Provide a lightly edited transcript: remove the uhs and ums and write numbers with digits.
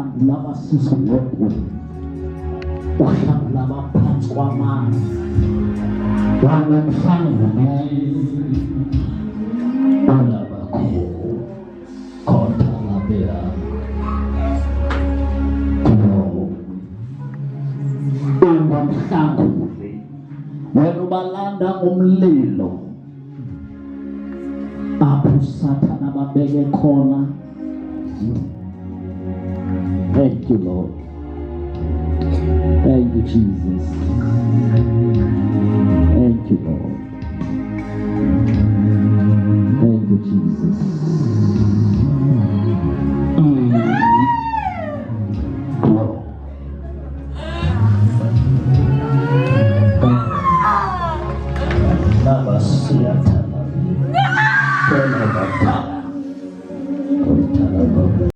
uhlangula abasizwe ngokuya, uhlangula abaphansi kwamanzi, wanamhlangane olabakho khona labea ungamhlanguli wena ubalanda umlilo apho uSathane ababeke khona. Thank you, Lord. Thank you, Jesus. Thank you, Lord.